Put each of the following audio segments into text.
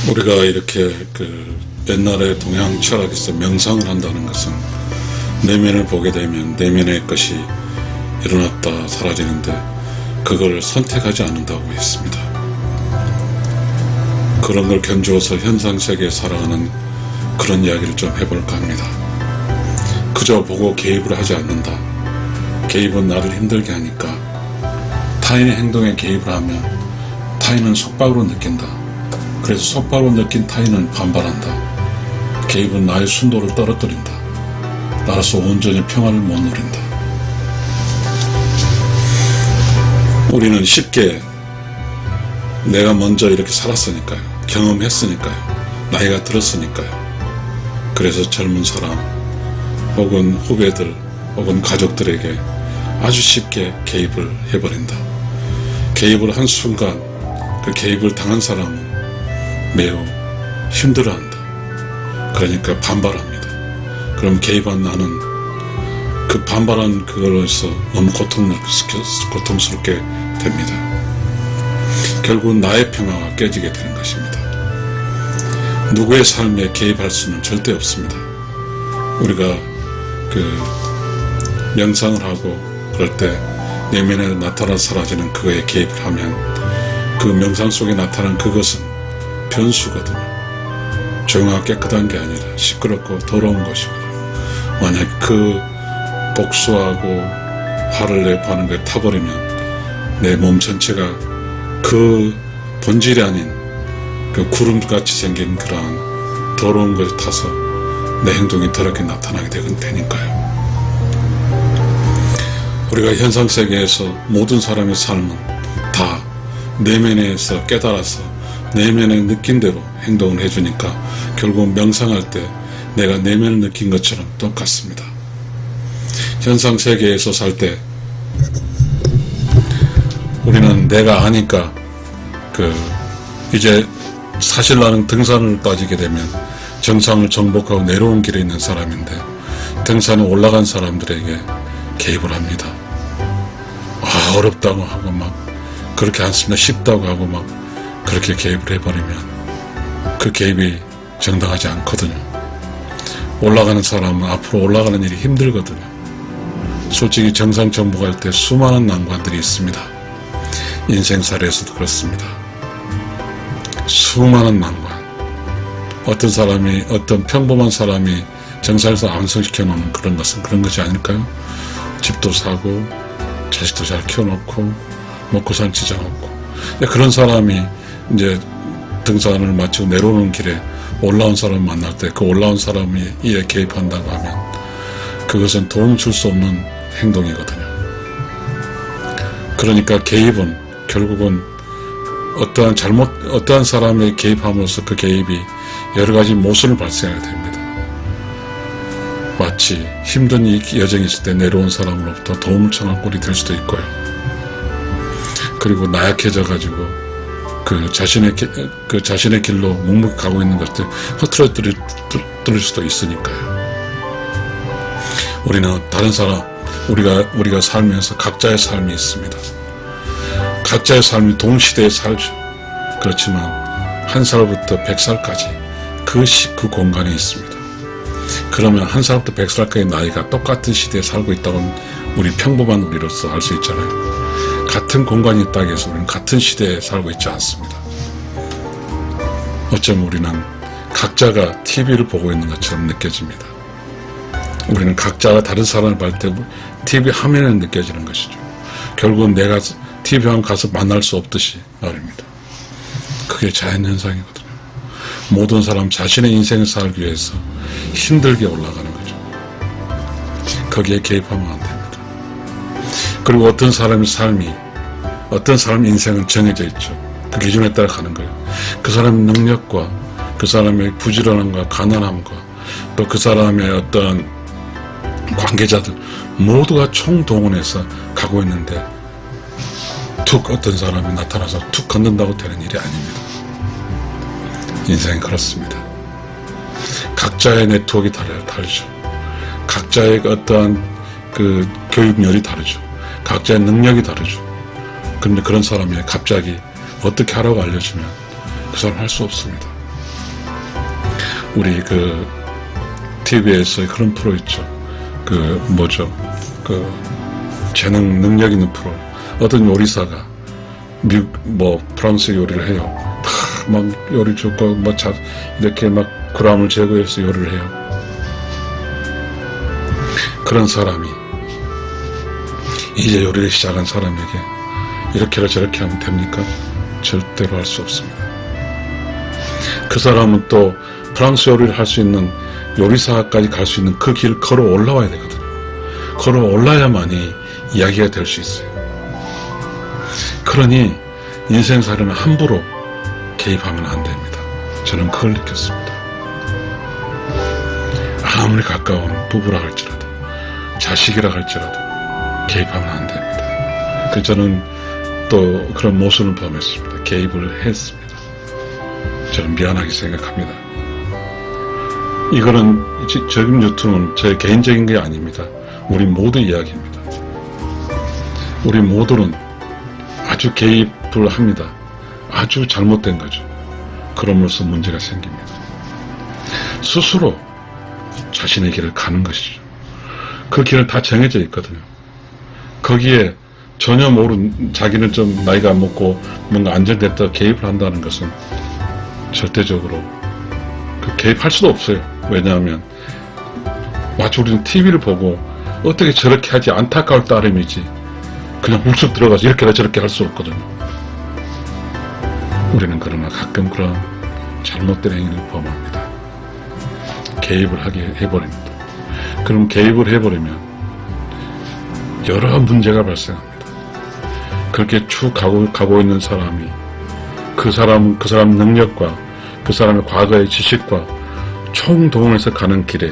우리가 이렇게 옛날에 동양 철학에서 명상을 한다는 것은 내면을 보게 되면 내면의 것이 일어났다 사라지는데 그걸 선택하지 않는다고 했습니다. 그런 걸 견주어서 현상세계에 살아가는 그런 이야기를 좀 해볼까 합니다. 그저 보고 개입을 하지 않는다. 개입은 나를 힘들게 하니까 타인의 행동에 개입을 하면 타인은 속박으로 느낀다. 그래서 속박으로 느낀 타인은 반발한다. 개입은 나의 순도를 떨어뜨린다. 나로서 온전히 평안을 못 누린다. 우리는 쉽게 내가 먼저 이렇게 살았으니까요. 경험했으니까요. 나이가 들었으니까요. 그래서 젊은 사람 혹은 후배들 혹은 가족들에게 아주 쉽게 개입을 해버린다. 개입을 한 순간 그 개입을 당한 사람은 매우 힘들어한다. 그러니까 반발합니다. 그럼 개입한 나는 그 반발한 그걸로서 너무 고통스럽게 됩니다. 결국 나의 평화가 깨지게 되는 것입니다. 누구의 삶에 개입할 수는 절대 없습니다. 우리가 명상을 하고 그럴 때 내면에 나타나 사라지는 그거에 개입을 하면 그 명상 속에 나타난 그것은 변수거든요. 조용하고 깨끗한 게 아니라 시끄럽고 더러운 것이거든요. 만약 그 복수하고 화를 내고 하는 걸 타버리면 내 몸 전체가 그 본질이 아닌 그 구름같이 생긴 그러한 더러운 것에 타서 내 행동이 더럽게 나타나게 되니까요. 우리가 현상세계에서 모든 사람의 삶은 다 내면에서 깨달아서 내면에 느낀 대로 행동을 해주니까 결국 명상할 때 내가 내면을 느낀 것처럼 똑같습니다. 현상세계에서 살 때 우리는 내가 아니까 이제 사실 나는 등산을 빠지게 되면 정상을 정복하고 내려온 길에 있는 사람인데 등산에 올라간 사람들에게 개입을 합니다. 어렵다고 하고 막 그렇게 않습니다. 쉽다고 하고 막 그렇게 개입을 해버리면 그 개입이 정당하지 않거든요. 올라가는 사람은 앞으로 올라가는 일이 힘들거든요. 솔직히 정상 정복할 때 수많은 난관들이 있습니다. 인생살이에서도 그렇습니다. 수많은 난관. 어떤 평범한 사람이 정상에서 완성시켜 놓는 그런 것은 그런 것이 아닐까요? 집도 사고 자식도 잘 키워놓고 먹고 살 지장 없고. 그런 사람이 이제 등산을 마치고 내려오는 길에 올라온 사람을 만날 때 그 올라온 사람이 이에 개입한다고 하면 그것은 도움 줄 수 없는 행동이거든요. 그러니까 개입은 결국은 어떠한 사람의 개입함으로써 그 개입이 여러 가지 모순을 발생하게 됩니다. 마치 힘든 여정이 있을 때 내려온 사람으로부터 도움을 청할 꼴이 될 수도 있고요. 그리고 나약해져 가지고 자신의 길로 묵묵히 가고 있는 것들 흐트러뜨릴 수도 있으니까요. 우리는 다른 사람, 우리가 살면서 각자의 삶이 있습니다. 각자의 삶이 동시대에 살죠. 그렇지만 1살부터 100살까지 그 공간에 있습니다. 그러면 1살부터 100살까지 나이가 똑같은 시대에 살고 있다고는 우리 평범한 우리로서 알 수 있잖아요. 같은 공간이 있다고 해서 우리는 같은 시대에 살고 있지 않습니다. 어쩌면 우리는 각자가 TV를 보고 있는 것처럼 느껴집니다. 우리는 각자가 다른 사람을 볼 때 TV 화면에 느껴지는 것이죠. 결국은 내가 TV에 가서 만날 수 없듯이 말입니다. 그게 자연현상이거든요. 모든 사람 자신의 인생을 살기 위해서 힘들게 올라가는 거죠. 거기에 개입하면 안 됩니다. 그리고 어떤 사람 인생은 정해져 있죠. 그 기준에 따라 가는 거예요. 그 사람의 능력과 그 사람의 부지런함과 가난함과 또 그 사람의 어떤 관계자들 모두가 총동원해서 가고 있는데 툭 어떤 사람이 나타나서 툭 건든다고 되는 일이 아닙니다. 인생은 그렇습니다. 각자의 네트워크가 다르죠. 각자의 어떠한 그 교육열이 다르죠. 각자의 능력이 다르죠. 그런데 그런 사람이 갑자기 어떻게 하라고 알려주면 그 사람 할 수 없습니다. 우리 그 TV에서 그런 프로 있죠. 그 뭐죠? 그 재능 능력 있는 프로. 어떤 요리사가 프랑스 요리를 해요. 다 막 요리 좋고 이렇게 막 그람을 제거해서 요리를 해요. 그런 사람이 이제 요리를 시작한 사람에게 이렇게라 저렇게 하면 됩니까? 절대로 할 수 없습니다. 그 사람은 또 프랑스 요리를 할 수 있는 요리사까지 갈 수 있는 그 길을 걸어 올라와야 되거든요. 걸어 올라야만이 이야기가 될 수 있어요. 그러니 인생살이는 함부로 개입하면 안 됩니다. 저는 그걸 느꼈습니다. 아무리 가까운 부부라 할지라도 자식이라 할지라도 개입하면 안 됩니다. 그래서 저는 또 그런 모순을 범했습니다. 개입을 했습니다. 저는 미안하게 생각합니다. 이거는 지금 유튜브는 제 개인적인 게 아닙니다. 우리 모두 이야기입니다. 우리 모두는 아주 개입을 합니다. 아주 잘못된 거죠. 그럼으로써 문제가 생깁니다. 스스로 자신의 길을 가는 것이죠. 그 길은 다 정해져 있거든요. 거기에 전혀 모르는 자기는 좀 나이가 먹고 뭔가 안정됐다 개입을 한다는 것은 절대적으로 개입할 수도 없어요. 왜냐하면 마치 우리는 TV를 보고 어떻게 저렇게 하지 안타까울 따름이지 그냥 훅쑥 들어가서 이렇게나 저렇게 할 수 없거든요. 우리는 그러나 가끔 그런 잘못된 행위를 범합니다. 개입을 하게 해버립니다. 그럼 개입을 해버리면 여러 문제가 발생합니다. 그렇게 쭉 가고 있는 사람이 그 사람 능력과 그 사람의 과거의 지식과 총동원해서 가는 길에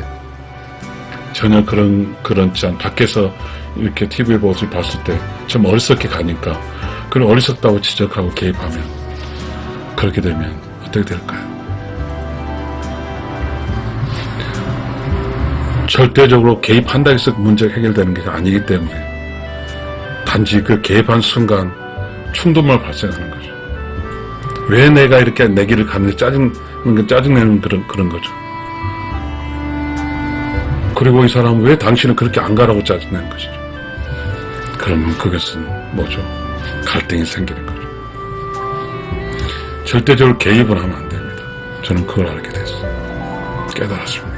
전혀 그렇지 않 밖에서 이렇게 TV 보고 봤을 때 좀 어리석게 가니까 그런 어리석다고 지적하고 개입하면 그렇게 되면 어떻게 될까요? 절대적으로 개입한다 해서 문제가 해결되는 게 아니기 때문에 단지 그 개입한 순간 충동만 발생하는 거죠. 왜 내가 이렇게 내 길을 가는지 짜증내는 그런 거죠. 그리고 이 사람은 왜 당신은 그렇게 안 가라고 짜증내는 것이죠. 그러면 그것은 뭐죠? 갈등이 생기는 거죠. 절대적으로 개입을 하면 안 됩니다. 저는 그걸 알게 됐어요. 깨달았습니다.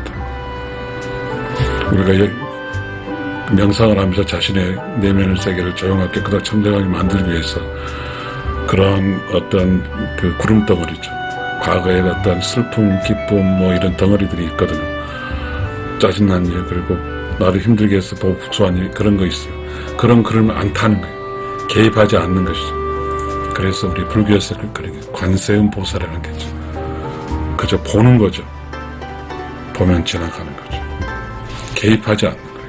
우리가 명상을 하면서 자신의 내면의 세계를 조용하게 깨끗하게 청정하게 만들기 위해서 그런 어떤 그 구름덩어리죠. 과거의 어떤 슬픔, 기쁨 이런 덩어리들이 있거든요. 짜증난 일, 그리고 나를 힘들게 해서 복수한 일, 그런 거 있어요. 그러면 안 타는 거예요. 개입하지 않는 것이죠. 그래서 우리 불교에서 그렇게 관세음 보살이라는 게 있죠. 그저 보는 거죠. 보면 지나가는 거죠. 개입하지 않는 거예요.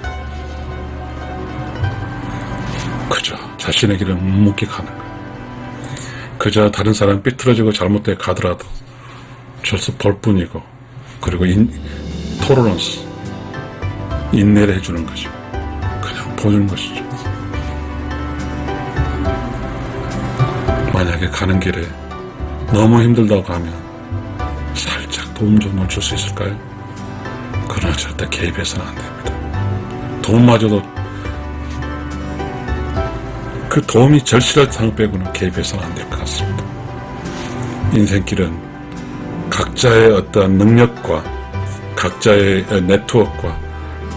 그저 자신의 길을 묵묵히 가는 거예요. 그저 다른 사람 삐뚤어지고 잘못되게 가더라도 절수 볼 뿐이고, 그리고 토로런스, 인내를 해주는 것이고, 그냥 보는 것이죠. 만약에 가는 길에 너무 힘들다고 하면 살짝 도움 정도는 줄 수 있을까요? 그러나 절대 개입해서는 안 됩니다. 도움마저도 그 도움이 절실할 상황 빼고는 개입해서는 안 될 것 같습니다. 인생길은 각자의 어떤 능력과 각자의 네트워크와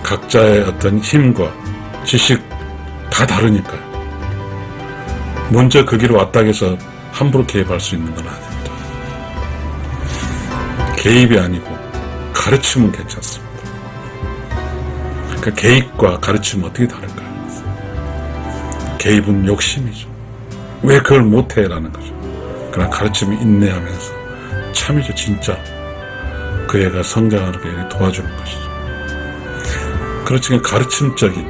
각자의 어떤 힘과 지식 다 다르니까요. 먼저 그 길을 왔다 해서 함부로 개입할 수 있는 건 아닙니다. 개입이 아니고 가르침은 괜찮습니다. 그 개입과 가르침은 어떻게 다른가요? 개입은 욕심이죠. 왜 그걸 못해? 라는 거죠. 그러나 가르침은 인내하면서 참이죠. 진짜 그 애가 성장하게 도와주는 것이죠. 그렇지만 가르침적인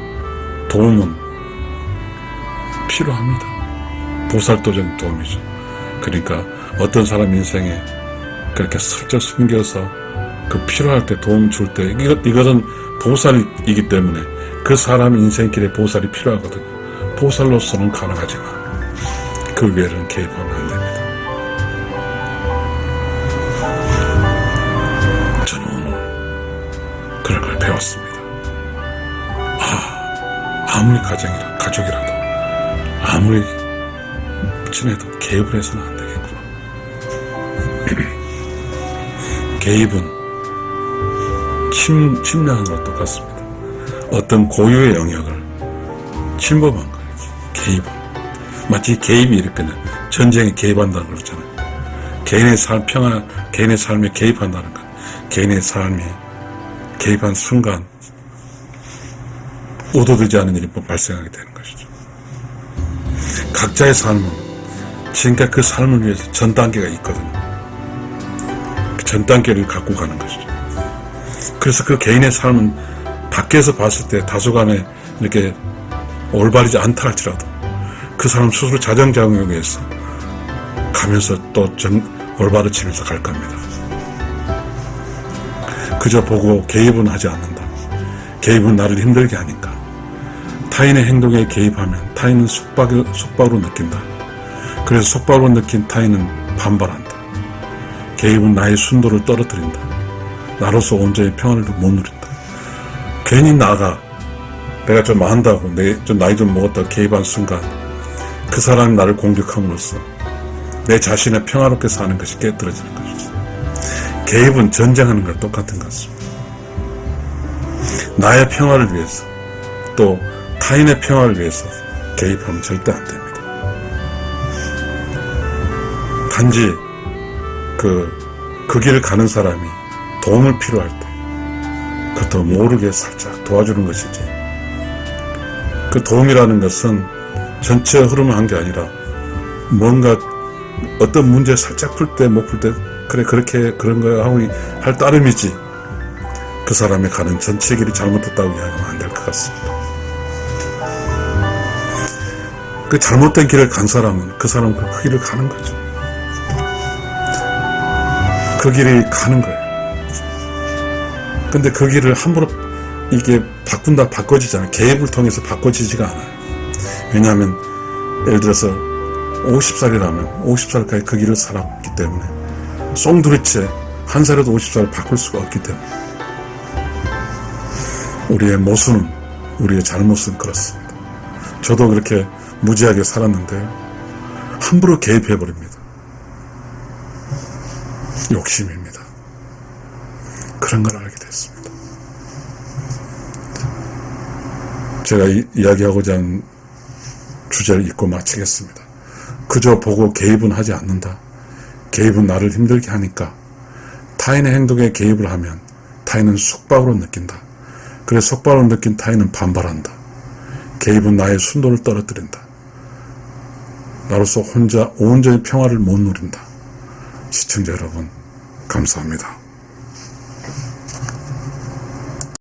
도움은 필요합니다. 보살도적인 도움이죠. 그러니까 어떤 사람 인생에 그렇게 슬쩍 숨겨서 그 필요할 때 도움 줄 때 이것은 보살이기 때문에 그 사람 인생길에 보살이 필요하거든요. 보살로서는 가능하지만 그 외에는 개입하면 안 됩니다. 저는 가족이라도 아무리 친해도 개입을 해서는 안 되겠구나. 개입은 침략한 것 똑같습니다. 어떤 고유의 영역을 침범한 거예요. 개입은. 마치 개입이 이렇게 전쟁에 개입한다는 걸 그러잖아요. 개인의 개인의 삶에 개입한다는 것. 개인의 삶에 개입한 순간 의도되지 않은 일이 발생하게 되는 것이죠. 각자의 삶은 지금까지 그 삶을 위해서 전 단계가 있거든요. 그 전 단계를 갖고 가는 것이죠. 그래서 그 개인의 삶은 밖에서 봤을 때 다소간에 이렇게 올바르지 않다 할지라도 그 사람 스스로 자정작용해서 가면서 또 올바르지면서 갈 겁니다. 그저 보고 개입은 하지 않는다. 개입은 나를 힘들게 하니까. 타인의 행동에 개입하면 타인은 속박으로 느낀다. 그래서 속박으로 느낀 타인은 반발한다. 개입은 나의 순도를 떨어뜨린다. 나로서 온전히 평화를 못 누린다. 괜히 내가 좀 안다고 좀 나이 좀 먹었다고 개입한 순간 그 사람이 나를 공격함으로써 내 자신의 평화롭게 사는 것이 깨뜨려지는 것이죠. 개입은 전쟁하는 것 똑같은 것 같습니다. 나의 평화를 위해서 또 타인의 평화를 위해서 개입하면 절대 안 됩니다. 단지 그 길을 가는 사람이 도움을 필요할 때 그것도 모르게 살짝 도와주는 것이지, 그 도움이라는 것은 전체 흐름을 한 게 아니라 뭔가 어떤 문제 살짝 풀 때 못 풀 때 그래 그렇게 그런 거야 하고 할 따름이지 그 사람이 가는 전체 길이 잘못됐다고 이야기하면 안 될 것 같습니다. 그 잘못된 길을 간 사람은 그 사람은 그 길을 가는 거죠. 그 길이 가는 거예요. 근데 그 길을 함부로 이게 바꿔지잖아요. 개입을 통해서 바꿔지지가 않아요. 왜냐하면 예를 들어서 50살이라면 50살까지 그 길을 살았기 때문에 쏭두리째 한 살에도 50살을 바꿀 수가 없기 때문에 우리의 모순은, 우리의 잘못은 그렇습니다. 저도 그렇게 무지하게 살았는데요, 함부로 개입해버립니다. 욕심입니다. 그런 걸 알게 됐습니다. 제가 이야기하고자 하는 주제를 잊고 마치겠습니다. 그저 보고 개입은 하지 않는다. 개입은 나를 힘들게 하니까 타인의 행동에 개입을 하면 타인은 속박으로 느낀다. 그래서 속박으로 느낀 타인은 반발한다. 개입은 나의 순도를 떨어뜨린다. 나로서 혼자 온전히 평화를 못 누린다. 시청자 여러분, 감사합니다.